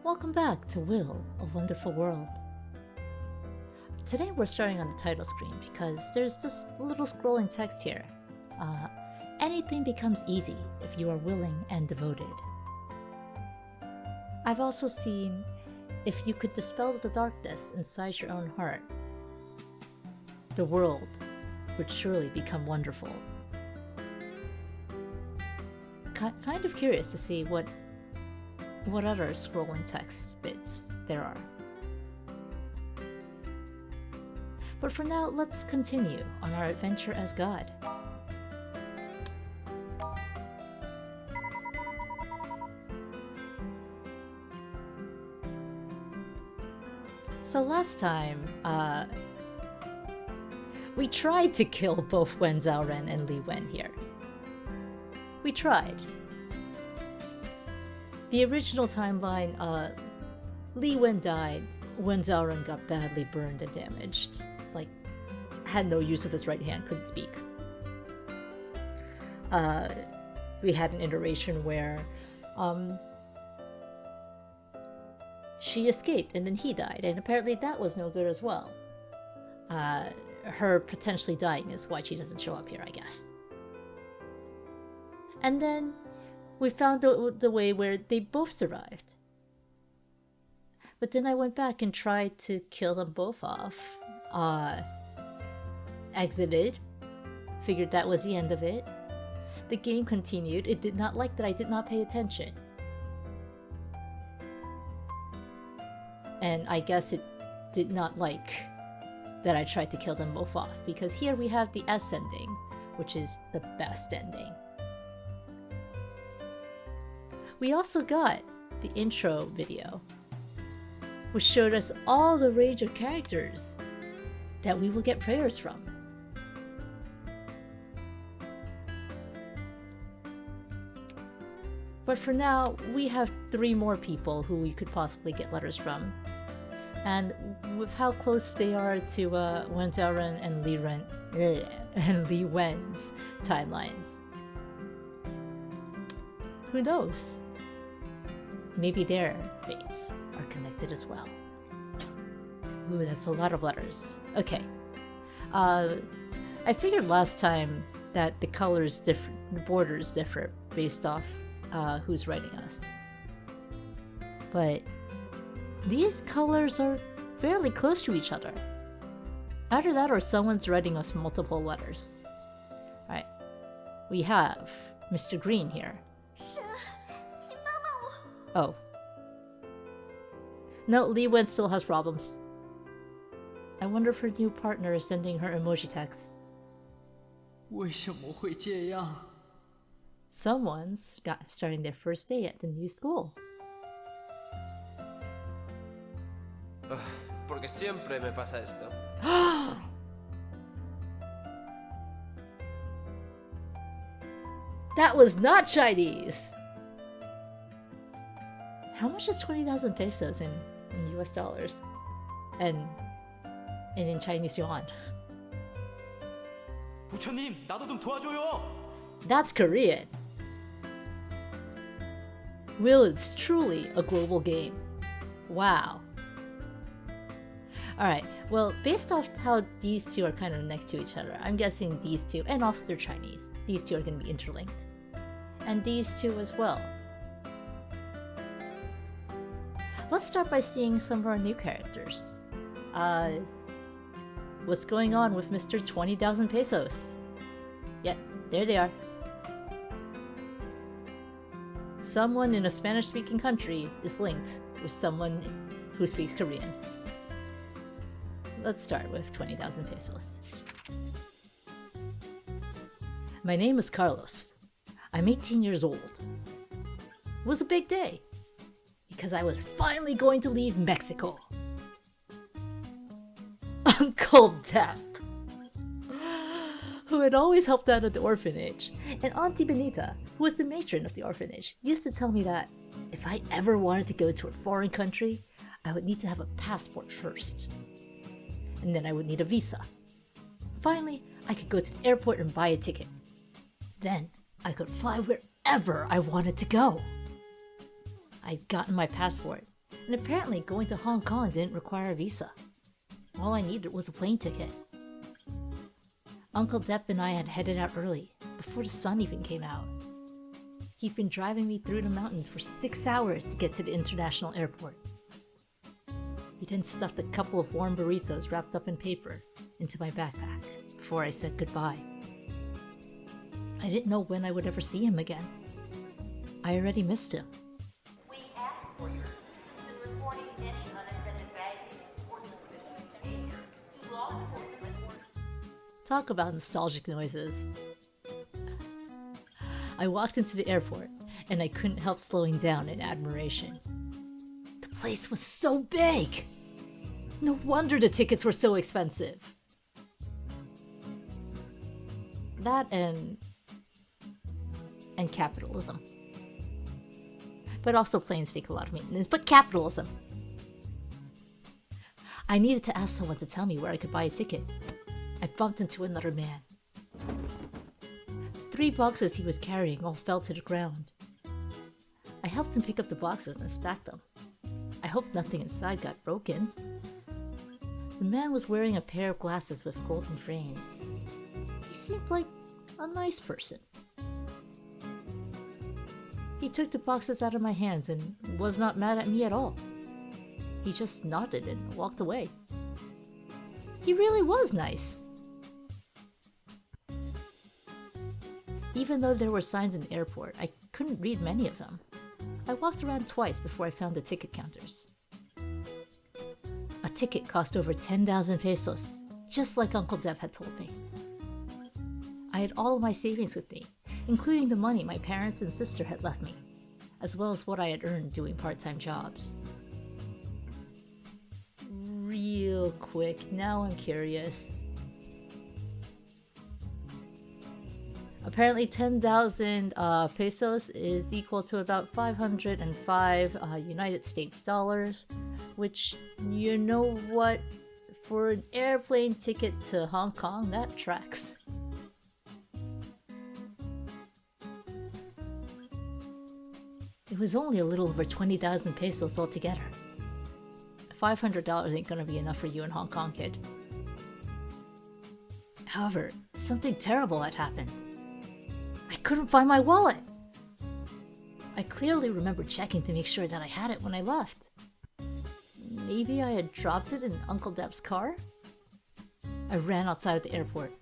Welcome back to Will, A Wonderful World. Today we're starting on the title screen because there's this little scrolling text here. Anything becomes easy if you are willing and devoted. I've also seen if you could dispel the darkness inside your own heart, the world would surely become wonderful. Kind of curious to see what other scrolling text bits there are. But for now, let's continue on our adventure as God. So last time, we tried to kill both Wen Zhaoren and Li Wen here. We tried. The original timeline, Li Wen died, Wen Zhaoren got badly burned and damaged. Like, had no use of his right hand, couldn't speak. We had an iteration where she escaped and then he died, and apparently that was no good as well. Her potentially dying is why she doesn't show up here, I guess. And then we found the way where they both survived. But then I went back and tried to kill them both off. Exited. Figured that was the end of it. The game continued. It did not like that I did not pay attention. And I guess it did not like that I tried to kill them both off, because here we have the S ending, which is the best ending. We also got the intro video, which showed us all the range of characters that we will get prayers from. But for now, we have 3 more people who we could possibly get letters from. And with how close they are to Wen Zhaoren and Li Wen's timelines, who knows? Maybe their fates are connected as well. Ooh, that's a lot of letters. Okay. I figured last time that the colors differ, the borders differ based off who's writing us. But these colors are fairly close to each other. Either that or someone's writing us multiple letters. Alright. We have Mr. Green here. Oh. No, Li Wen still has problems. I wonder if her new partner is sending her emoji texts. 为什么会这样? Someone's starting their first day at the new school. Porque siempre me pasa esto. That was not Chinese! How much is 20,000 pesos in US dollars? And in Chinese yuan? 부처님, 나도 좀 도와줘요. That's Korean. Will is truly a global game. Wow. Alright, well, based off how these two are kind of next to each other, I'm guessing these two, and also they're Chinese, these two are going to be interlinked. And these two as well. Let's start by seeing some of our new characters. What's going on with Mr. 20,000 pesos? Yep, there they are. Someone in a Spanish-speaking country is linked with someone who speaks Korean. Let's start with 20,000 pesos. My name is Carlos. I'm 18 years old. It was a big day, because I was finally going to leave Mexico. Uncle Depp, who had always helped out at the orphanage, and Auntie Benita, who was the matron of the orphanage, used to tell me that if I ever wanted to go to a foreign country, I would need to have a passport first. And then I would need a visa. Finally, I could go to the airport and buy a ticket. Then I could fly wherever I wanted to go. I'd gotten my passport, And apparently going to Hong Kong didn't require a visa. All I needed was a plane ticket. Uncle Depp and I had headed out early, before the sun even came out. He'd been driving me through the mountains for 6 hours to get to the international airport. He then stuffed a couple of warm burritos wrapped up in paper into my backpack before I said goodbye. I didn't know when I would ever see him again. I already missed him. We ask for your assistance in reporting any unintended baggage or suspicious behavior to law enforcement or... Talk about nostalgic noises. I walked into the airport, and I couldn't help slowing down in admiration. The place was so big! No wonder the tickets were so expensive. That and capitalism. But also planes take a lot of maintenance, but capitalism. I needed to ask someone to tell me where I could buy a ticket. I bumped into another man. 3 boxes he was carrying all fell to the ground. I helped him pick up the boxes and stack them. I hoped nothing inside got broken. The man was wearing a pair of glasses with golden frames. He seemed like a nice person. He took the boxes out of my hands and was not mad at me at all. He just nodded and walked away. He really was nice. Even though there were signs in the airport, I couldn't read many of them. I walked around twice before I found the ticket counters. A ticket cost over 10,000 pesos, just like Uncle Depp had told me. I had all of my savings with me, including the money my parents and sister had left me, as well as what I had earned doing part-time jobs. Real quick, now I'm curious. Apparently 10,000 pesos is equal to about 505 United States dollars, which, you know what, for an airplane ticket to Hong Kong, that tracks. It was only a little over 20,000 pesos altogether. $500 ain't gonna be enough for you in Hong Kong, kid. However, something terrible had happened. I couldn't find my wallet. I clearly remember checking to make sure that I had it when I left. Maybe I had dropped it in Uncle Depp's car? I ran outside of the airport.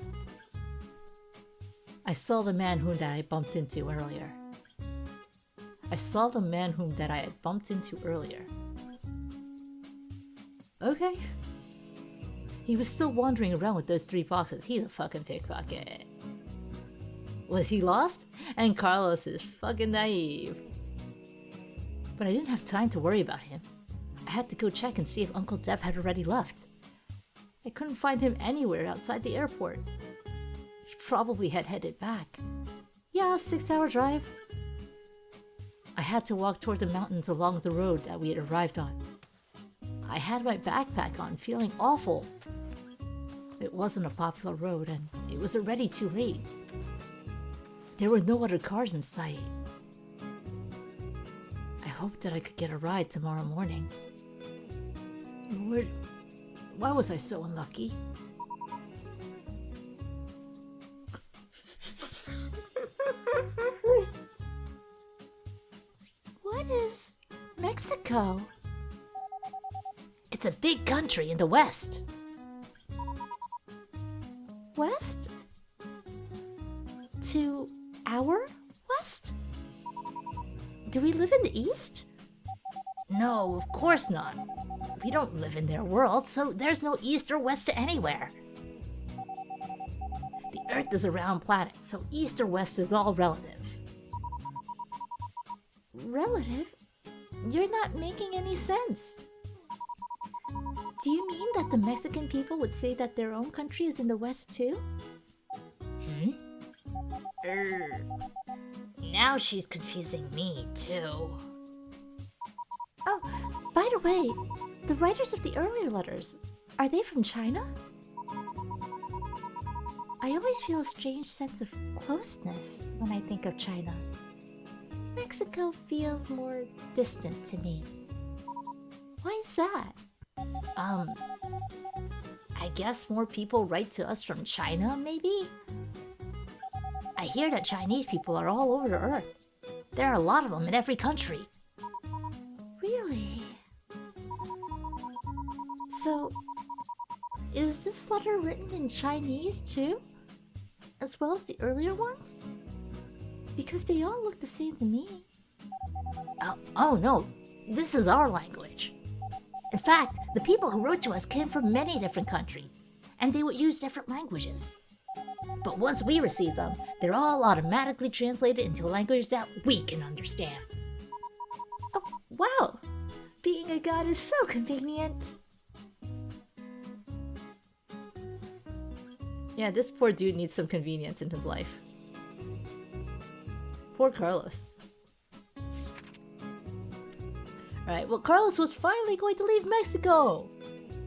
I saw the man whom that I bumped into earlier. Okay. He was still wandering around with those 3 boxes. He's a fucking pickpocket. Was he lost? And Carlos is fucking naive. But I didn't have time to worry about him. I had to go check and see if Uncle Depp had already left. I couldn't find him anywhere outside the airport. He probably had headed back. Yeah, 6-hour drive. I had to walk toward the mountains along the road that we had arrived on. I had my backpack on, feeling awful. It wasn't a popular road, and it was already too late. There were no other cars in sight. I hoped that I could get a ride tomorrow morning. Lord, why was I so unlucky? What is Mexico? It's a big country in the west. West? To our west? Do we live in the east? No, of course not. We don't live in their world, so there's no east or west to anywhere. The Earth is a round planet, so east or west is all relative. Relative? You're not making any sense. Do you mean that the Mexican people would say that their own country is in the west too? Now she's confusing me too. Oh, by the way, the writers of the earlier letters, are they from China? I always feel a strange sense of closeness when I think of China. Mexico feels more distant to me. Why is that? I guess more people write to us from China, maybe? I hear that Chinese people are all over the earth. There are a lot of them in every country. Really? So, is this letter written in Chinese too? As well as the earlier ones? Because they all look the same to me. Oh no, this is our language. In fact, the people who wrote to us came from many different countries, and they would use different languages. But once we receive them, they're all automatically translated into a language that we can understand. Oh, wow! Being a god is so convenient! Yeah, this poor dude needs some convenience in his life. Poor Carlos. Alright, well, Carlos was finally going to leave Mexico!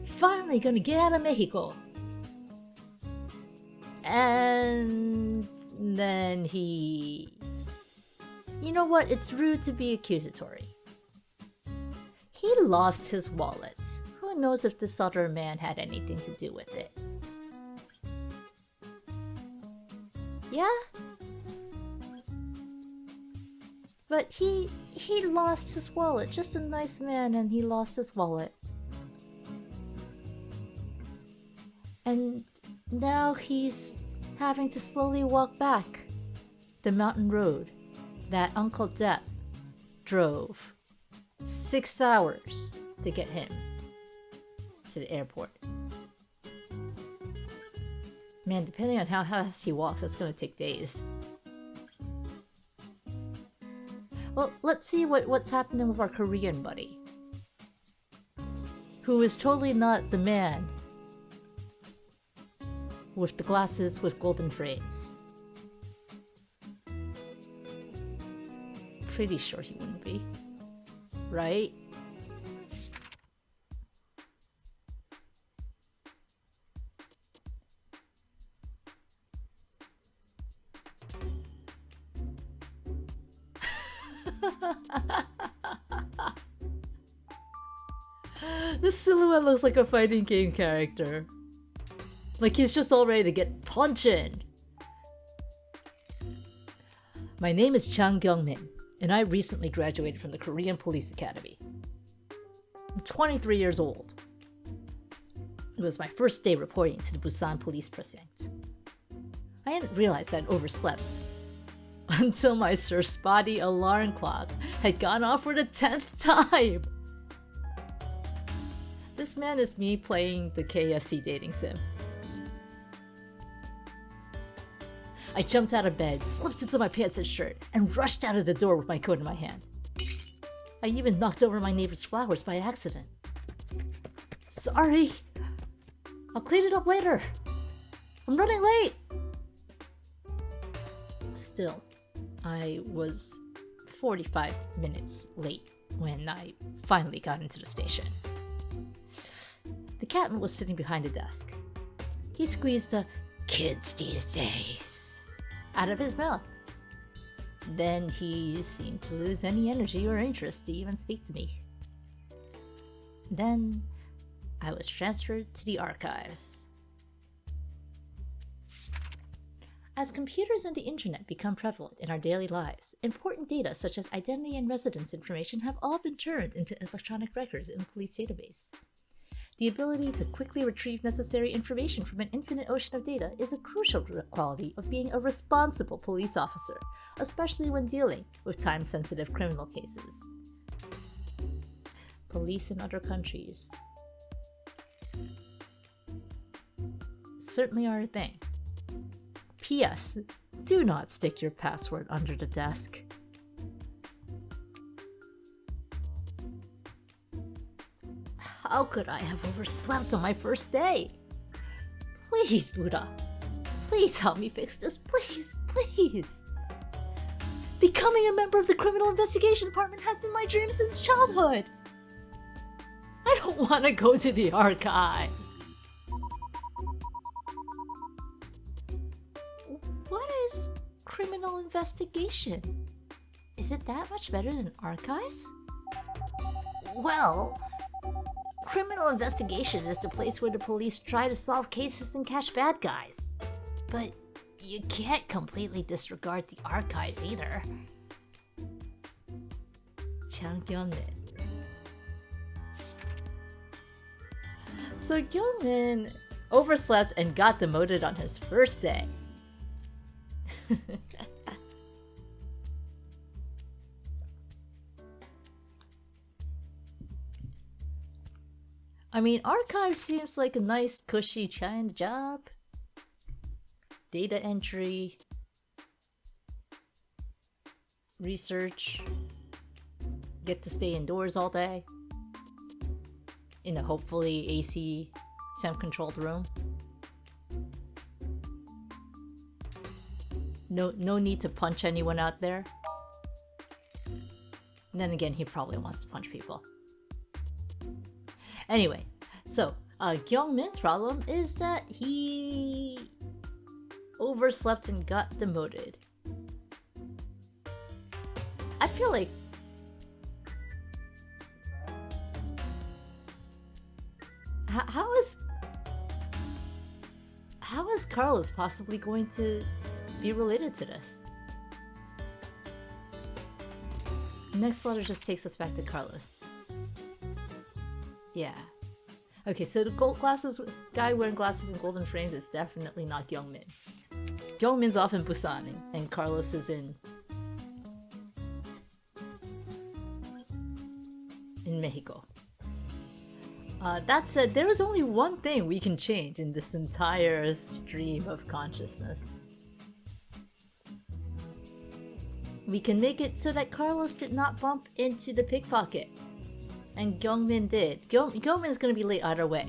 Finally gonna get out of Mexico! And then he... You know what? It's rude to be accusatory. He lost his wallet. Who knows if this other man had anything to do with it? Yeah? But he lost his wallet. Just a nice man, and he lost his wallet. And now he's having to slowly walk back the mountain road that Uncle Depp drove 6 hours to get him to the airport. Man, depending on how fast he walks, that's gonna take days. Well, let's see what's happening with our Korean buddy, who is totally not the man with the glasses with golden frames. Pretty sure he wouldn't be, right? This silhouette looks like a fighting game character. Like he's just all ready to get punchin'. My name is Chang Kyung-min, and I recently graduated from the Korean Police Academy. I'm 23 years old. It was my first day reporting to the Busan Police Precinct. I didn't realize I'd overslept until my Sir Spotty alarm clock had gone off for the 10th time. This man is me playing the KFC dating sim. I jumped out of bed, slipped into my pants and shirt, and rushed out of the door with my coat in my hand. I even knocked over my neighbor's flowers by accident. Sorry. I'll clean it up later. I'm running late. Still, I was 45 minutes late when I finally got into the station. The captain was sitting behind the desk. He squeezed the "kids these days" out of his mouth. Then he seemed to lose any energy or interest to even speak to me. Then I was transferred to the archives. As computers and the internet become prevalent in our daily lives, important data such as identity and residence information have all been turned into electronic records in the police database. The ability to quickly retrieve necessary information from an infinite ocean of data is a crucial quality of being a responsible police officer, especially when dealing with time-sensitive criminal cases. Police in other countries certainly are a thing. P.S. Do not stick your password under the desk. How could I have overslept on my first day? Please, Buddha. Please help me fix this. Please, please. Becoming a member of the Criminal Investigation Department has been my dream since childhood. I don't want to go to the archives. What is criminal investigation? Is it that much better than archives? Well, criminal investigation is the place where the police try to solve cases and catch bad guys. But you can't completely disregard the archives either. Chang Kyung-min. So Kyung-min overslept and got demoted on his first day. I mean, archive seems like a nice, cushy China job. Data entry, research, get to stay indoors all day in a hopefully AC temp-controlled room. No need to punch anyone out there. And then again, he probably wants to punch people. Anyway, so Kyung-min's problem is that he overslept and got demoted. I feel like how is Carlos possibly going to be related to this? Next letter just takes us back to Carlos. Yeah. Okay, so the gold glasses guy wearing glasses and golden frames is definitely not Kyung-min. Kyung-min's off in Busan and Carlos is in Mexico. That said, there is only one thing we can change in this entire stream of consciousness. We can make it so that Carlos did not bump into the pickpocket. And Kyung-min did. Kyung-min's gonna be late either way.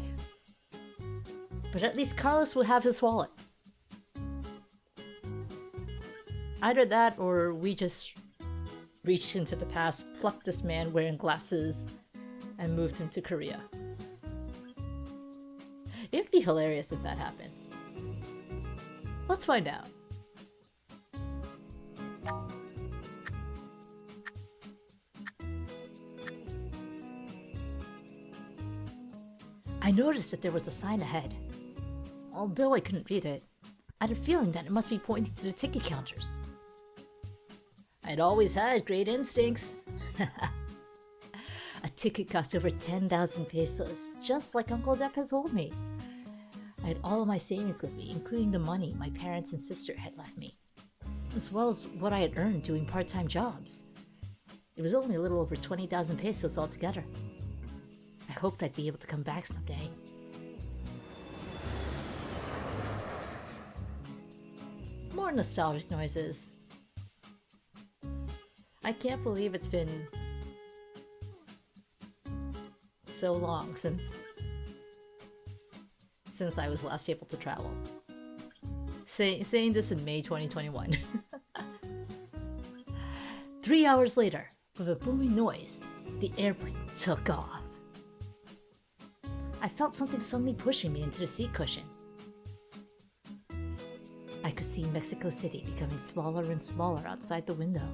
But at least Carlos will have his wallet. Either that or we just reached into the past, plucked this man wearing glasses, and moved him to Korea. It'd be hilarious if that happened. Let's find out. I noticed that there was a sign ahead. Although I couldn't read it, I had a feeling that it must be pointing to the ticket counters. I'd always had great instincts. A ticket cost over 10,000 pesos, just like Uncle Depp had told me. I had all of my savings with me, including the money my parents and sister had left me, as well as what I had earned doing part-time jobs. It was only a little over 20,000 pesos altogether. I hoped I'd be able to come back someday. More nostalgic noises. I can't believe it's been so long since I was last able to travel. Saying this in May 2021. 3 hours later, with a booming noise, the airplane took off. I felt something suddenly pushing me into the seat cushion. I could see Mexico City becoming smaller and smaller outside the window.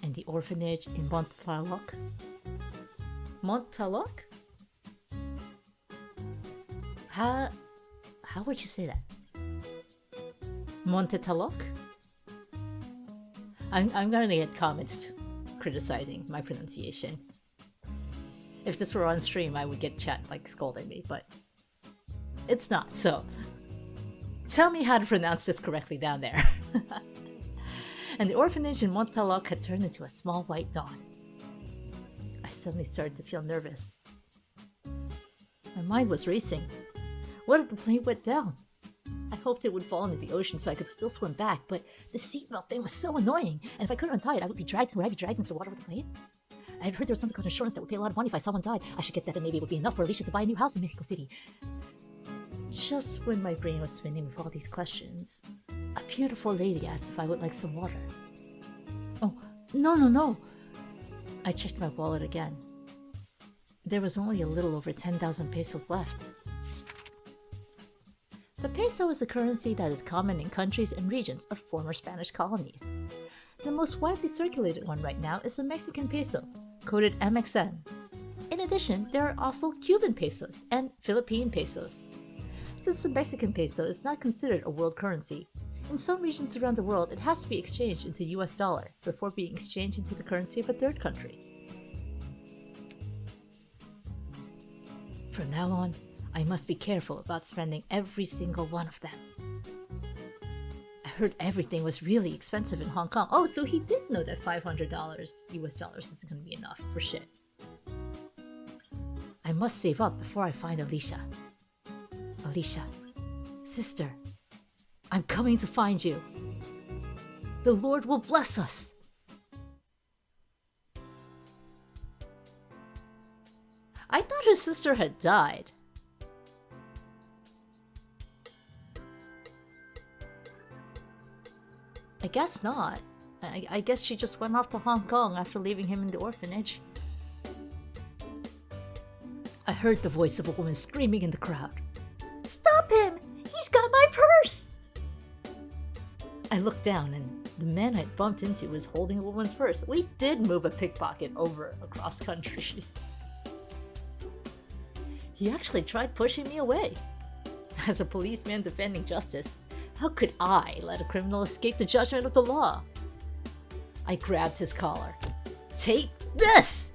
And the orphanage in Montalok? Montalok? How would you say that? Montetalok? I'm gonna get comments criticizing my pronunciation. If this were on stream, I would get chat like scolding me, but it's not, so tell me how to pronounce this correctly down there. And the orphanage in Montalok had turned into a small white dawn. I suddenly started to feel nervous. My mind was racing. What if the plane went down? I hoped it would fall into the ocean so I could still swim back, but the seatbelt thing was so annoying, and if I couldn't untie it, I would be dragged into the water with the plane. I had heard there was something called insurance that would pay a lot of money if I someone died. I should get that and maybe it would be enough for Alicia to buy a new house in Mexico City. Just when my brain was spinning with all these questions, a beautiful lady asked if I would like some water. Oh, no. I checked my wallet again. There was only a little over 10,000 pesos left. The peso is a currency that is common in countries and regions of former Spanish colonies. The most widely circulated one right now is the Mexican peso, coded MXN. In addition, there are also Cuban pesos and Philippine pesos. Since the Mexican peso is not considered a world currency, in some regions around the world it has to be exchanged into US dollar before being exchanged into the currency of a third country. From now on, I must be careful about spending every single one of them. I heard everything was really expensive in Hong Kong. Oh, so he did know that $500 US dollars isn't going to be enough for shit. I must save up before I find Alicia. Alicia, sister, I'm coming to find you. The Lord will bless us. I thought his sister had died. I guess not. I guess she just went off to Hong Kong after leaving him in the orphanage. I heard the voice of a woman screaming in the crowd. Stop him! He's got my purse! I looked down and the man I'd bumped into was holding a woman's purse. We did move a pickpocket over across countries. He actually tried pushing me away. As a policeman defending justice, how could I let a criminal escape the judgment of the law? I grabbed his collar. Take this!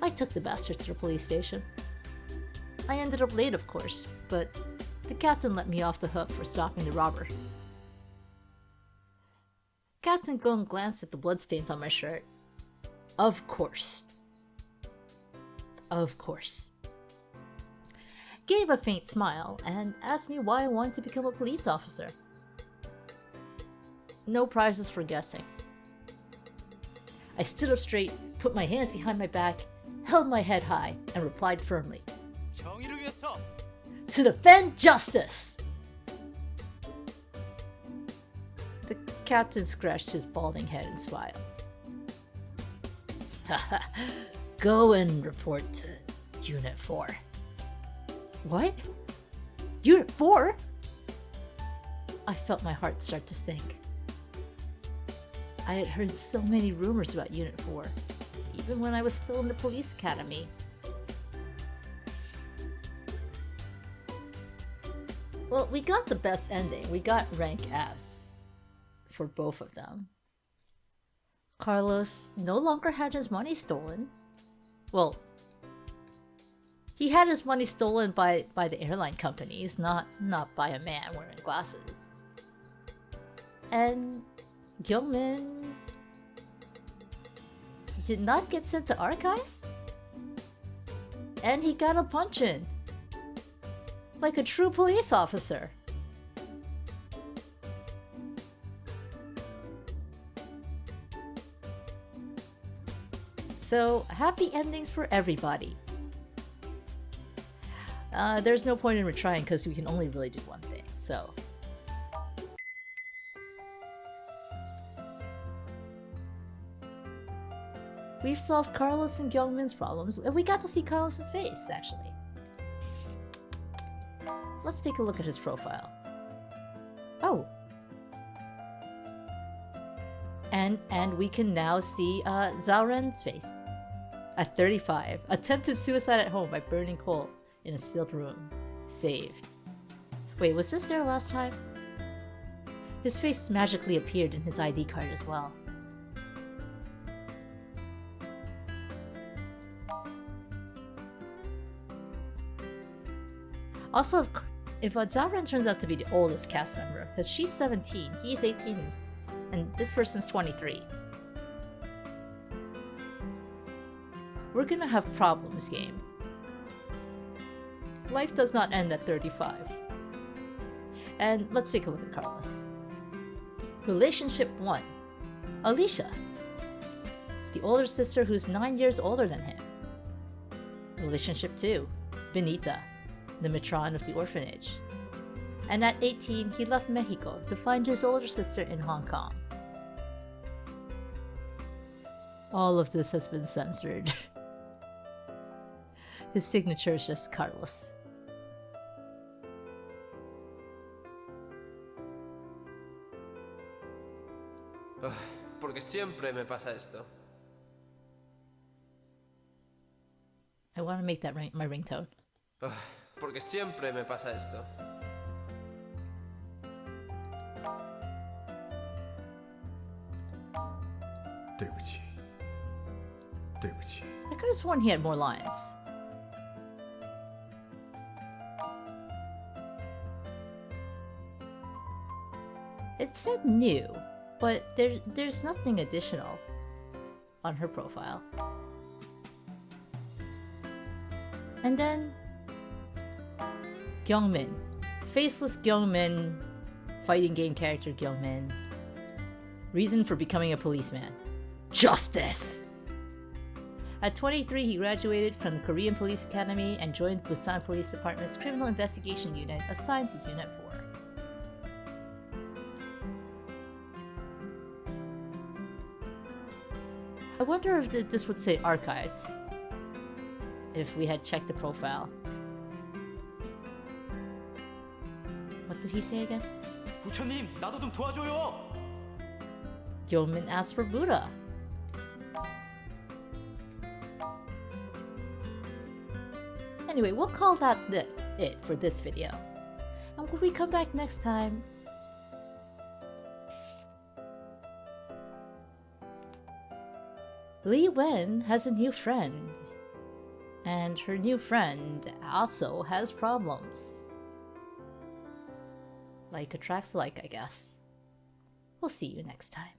I took the bastard to the police station. I ended up late, of course, but the captain let me off the hook for stopping the robber. Captain Gong glanced at the bloodstains on my shirt. Of course. Of course. Gave a faint smile and asked me why I wanted to become a police officer. No prizes for guessing. I stood up straight, put my hands behind my back, held my head high, and replied firmly. 정의를 위해서. To defend justice! The captain scratched his balding head and smiled. Go and report to Unit 4. What? Unit 4? I felt my heart start to sink. I had heard so many rumors about Unit 4, even when I was still in the police academy. Well, we got the best ending. We got rank S for both of them. Carlos no longer had his money stolen. Well, he had his money stolen by the airline companies, not by a man wearing glasses. And Gyeongmin did not get sent to archives? And he got a punch-in. Like a true police officer. So, happy endings for everybody. There's no point in retrying because we can only really do one thing, so... We've solved Carlos and Gyeongmin's problems, and we got to see Carlos's face, actually. Let's take a look at his profile. Oh! And we can now see Zhao Ren's face. At 35, attempted suicide at home by burning coal in a sealed room. Saved. Wait, was this there last time? His face magically appeared in his ID card as well. Also, if Zhao Ren turns out to be the oldest cast member, because she's 17, he's 18, and this person's 23. We're gonna have problems, game. Life does not end at 35. And let's take a look at Carlos. Relationship 1. Alicia, the older sister who's 9 years older than him. Relationship 2. Benita, the matron of the orphanage. And at 18, he left Mexico to find his older sister in Hong Kong. All of this has been censored. His signature is just Carlos. porque siempre me pasa esto. I want to make that my ringtone. Porque siempre me pasa esto. I could have sworn he had more lines. It said new, but there's nothing additional on her profile. And then Gyeongmin. Faceless Gyeongmin, fighting game character Gyeongmin. Reason for becoming a policeman. Justice! At 23, he graduated from the Korean Police Academy and joined Busan Police Department's Criminal Investigation Unit, assigned to Unit 4. I wonder if this would say archives if we had checked the profile. What did he say again? 부처님, 나도 좀 도와줘요. Gyeongmin asked for Buddha. Anyway, we'll call that it for this video. And when we come back next time, Lee Wen has a new friend. And her new friend also has problems. Like attracts like, I guess. We'll see you next time.